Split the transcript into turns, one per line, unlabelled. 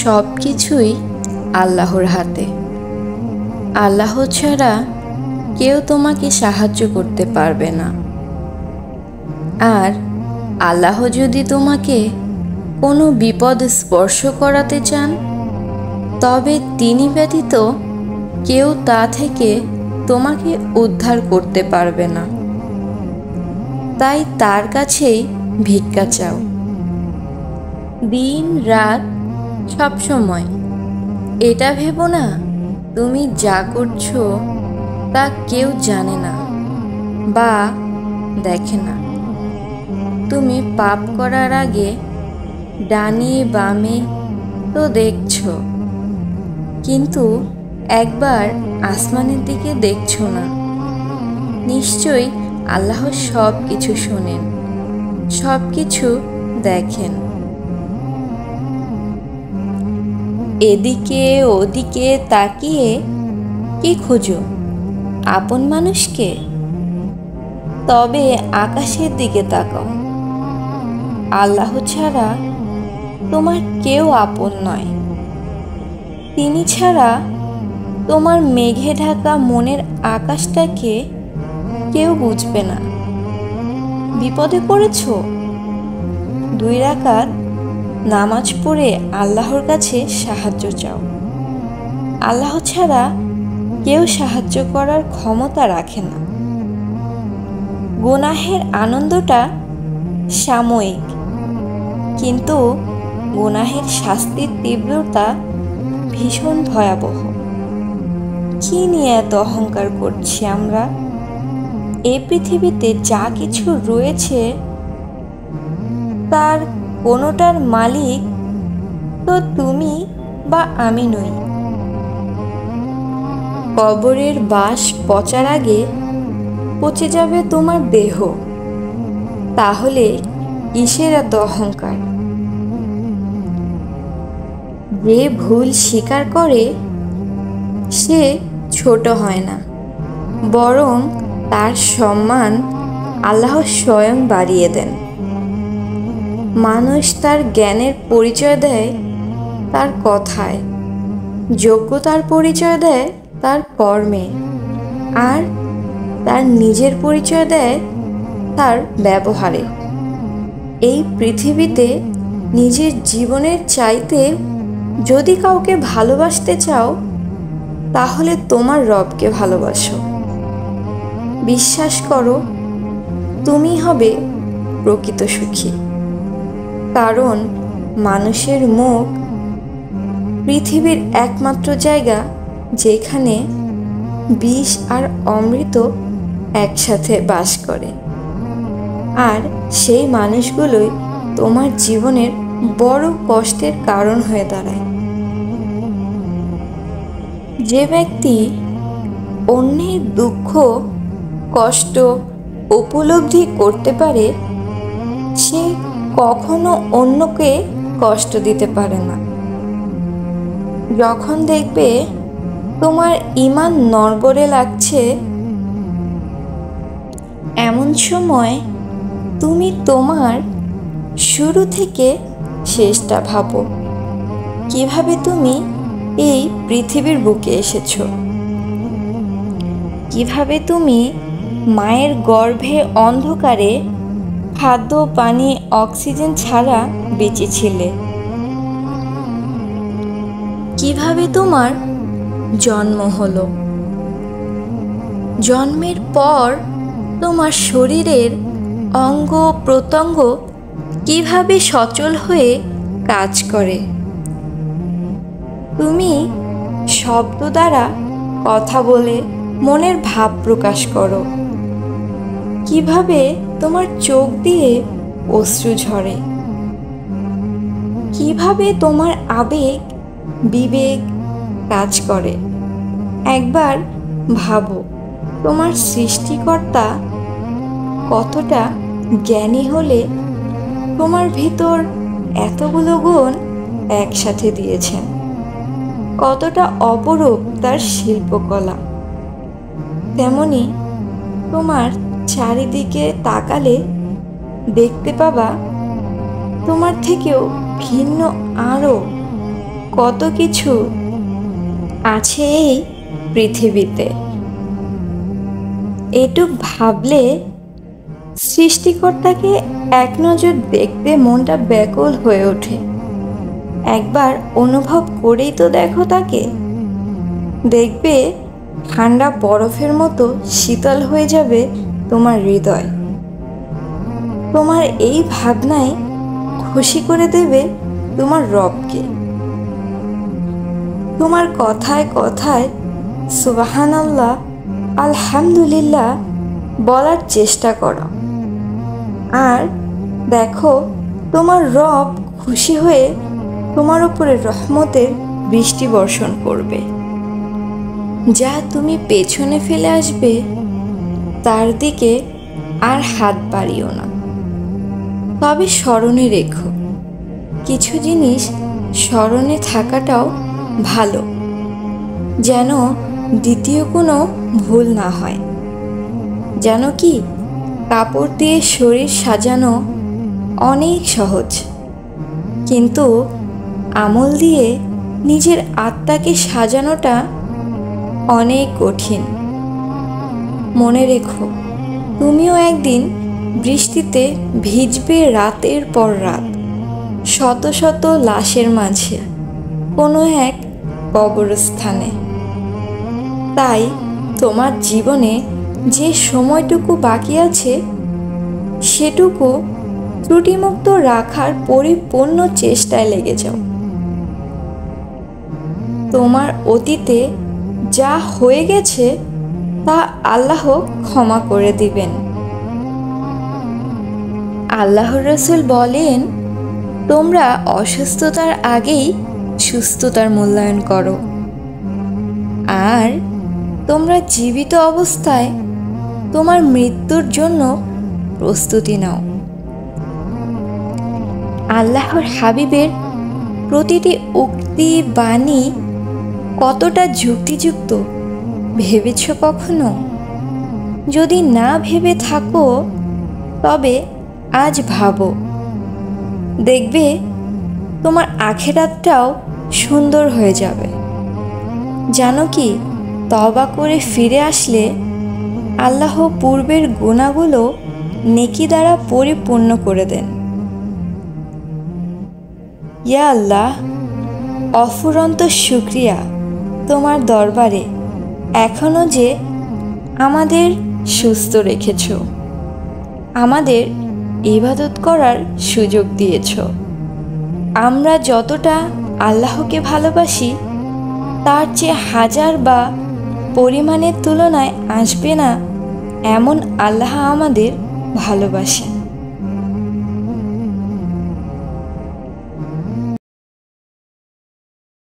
সব কিছুই আল্লাহর হাতে। আল্লাহ ছাড়া কেউ তোমাকে সাহায্য করতে পারবে না। আর আল্লাহ যদি তোমাকে কোনো বিপদ স্পর্শ করাতে চান, তবে তিনি ব্যতীত কেউ তা থেকে তোমাকে উদ্ধার করতে পারবে না। তাই তার কাছেই ভিক্ষা চাও, দিন রাত সব সময়। এটা ভেবো না তুমি যা করছো তা কেউ জানে না বা দেখে না। তুমি পাপ করার আগে ডানে বামে তো দেখছো, কিন্তু একবার আসমানের দিকে দেখছো না। নিশ্চয়ই আল্লাহ সব কিছু শোনেন, সব কিছু দেখেন। এদিকে ওদিকে তাকিয়ে কি খুঁজো? আপন মানুষকে? তবে আকাশের দিকে তাকাও। আল্লাহ ছাড়া তোমার কেউ আপন নয়। তিনি ছাড়া তোমার মেঘে ঢাকা মনের আকাশটাকে কেউ বুঝবে না। বিপদে পড়েছো? 2 রাকাত নামাজ পড়ে আল্লাহর কাছে সাহায্য চাও। আল্লাহ ছাড়া কেউ সাহায্য করার ক্ষমতা রাখে না। গুনাহের আনন্দটা সাময়িক, কিন্তু গুনাহের শাস্তির তীব্রতা ভীষণ ভয়াবহ। কি নিয়ে এত অহংকার করছি আমরা? এই পৃথিবীতে যা কিছু রয়েছে তার কোনোটার মালিক তো তুমি বা আমি নই। কবরের বাস পচার আগে পচে যাবে তোমার দেহ, তাহলে কিসের এত অহংকার? যে ভুল স্বীকার করে সে ছোট হয় না, বরং তার সম্মান আল্লাহ স্বয়ং বাড়িয়ে দেন। মানুষ তার জ্ঞানের পরিচয় দেয় তার কথায়, যোগ্যতার পরিচয় দেয় তার কর্মে, আর তার নিজের পরিচয় দেয় তার ব্যবহারে। এই পৃথিবীতে নিজের জীবনের চাইতে যদি কাউকে ভালোবাসতে চাও, তাহলে তোমার রবকে ভালোবাসো। বিশ্বাস করো, তুমি হবে প্রকৃত সুখী। কারণ মানুষের মুখ পৃথিবীর একমাত্র জায়গা যেখানে বিষ আর অমৃত একসাথে বাস করে, আর সেই মানুষগুলোই তোমার জীবনের বড় কষ্টের কারণ হয়ে দাঁড়ায়। যে ব্যক্তি অন্যের দুঃখ কষ্ট উপলব্ধি করতে পারে, সে কখনো অন্যকে কষ্ট দিতে পারে না। যখন দেখবে তোমার ঈমান নড়বড়ে লাগছে, এমন সময় তুমি তোমার শুরু থেকে শেষটা ভাবো। কিভাবে তুমি এই পৃথিবীর বুকে এসেছো, কিভাবে তুমি মায়ের গর্ভে অন্ধকারে খাদ্য পানি অক্সিজেন ছাড়া বেঁচেছিলে, কিভাবে তোমার জন্ম হলো। জন্মের পর তোমার শরীরের অঙ্গ প্রত্যঙ্গ কিভাবে সচল হয়ে কাজ করে। তুমি শব্দ দ্বারা কথা বলে মনের ভাব প্রকাশ করো। কিভাবে তোমার চোখ দিয়ে অশ্রু ঝরে, কিভাবে তোমার আবেগ বিবেক কাজ করে। একবার ভাবো, তোমার সৃষ্টিকর্তা কতটা জ্ঞানী হলে তোমার ভিতর এতগুলো গুণ একসাথে দিয়েছেন। কতটা অপরূপ তার শিল্পকলা। তেমনি তোমার চারিদিকে তাকালে দেখতে পাবা তোমার থেকেও ভিন্ন আরও কত কিছু আছে এই পৃথিবীতে। এটুক ভাবলে সৃষ্টিকর্তাকে এক নজর দেখতে মনটা ব্যাকুল হয়ে ওঠে। একবার অনুভব করেই তো দেখো তাকে, দেখবে ঠান্ডা বরফের মতো শীতল হয়ে যাবে তোমার হৃদয়। তোমার এই ভাবনাই খুশি করে দেবে তোমার রবকে। তোমার কথায় কথায় সুবহানাল্লাহ, আলহামদুলিল্লাহ বলার চেষ্টা করো, আর দেখো তোমার রব খুশি হয়ে তোমার উপরে রহমতের বৃষ্টি বর্ষণ করবে। যা তুমি পেছনে ফেলে আসবে তার দিকে আর হাত বাড়িও না। তবে স্মরণে রেখো, কিছু জিনিস স্মরণে থাকাটাও ভালো, যেন দ্বিতীয় কোনো ভুল না হয়। যেন কি কাপড় দিয়ে শরীর সাজানো অনেক সহজ, কিন্তু আমল দিয়ে নিজের আত্মাকে সাজানোটা অনেক কঠিন। মনে রেখো, তুমিও একদিন বৃষ্টিতে ভিজবে রাতের পর রাত, শত শত লাশের মাঝে কোনো এক কবরস্থানে। তাই তোমার জীবনে যে সময়টুকু বাকি আছে সেটুকু ত্রুটিমুক্ত রাখার পরিপূর্ণ চেষ্টায় লেগে যাও। তোমার অতীতে যা হয়ে গেছে তা আল্লাহ ক্ষমা করে দিবেন। আল্লাহর রাসূল বলেন, তোমরা অসুস্থতার আগেই সুস্থতার মূল্যায়ন করো, আর তোমরা জীবিত অবস্থায় তোমার মৃত্যুর জন্য প্রস্তুতি নাও। আল্লাহর হাবিবের প্রতিটি উক্তি বাণী কতটা যুক্তিযুক্ত ভেবেছ কখনো? যদি না ভেবে থাকো তবে আজ ভাবো, দেখবে তোমার আখিরাতটাও সুন্দর হয়ে যাবে। জানো কি, তওবা করে ফিরে আসলে আল্লাহ পূর্বের গুনাহগুলো নেকি দ্বারা পরিপূর্ণ করে দেন। ইয়া আল্লাহ, অফুরন্ত শুকরিয়া তোমার দরবারে এখনো যে আমাদের সুস্থ রেখেছ, আমাদের ইবাদত করার সুযোগ দিয়েছ। আমরা যতটা আল্লাহকে ভালোবাসি তার চেয়ে হাজার বা পরিমাণের তুলনায় আসবে না এমন আল্লাহ আমাদের ভালোবাসেন।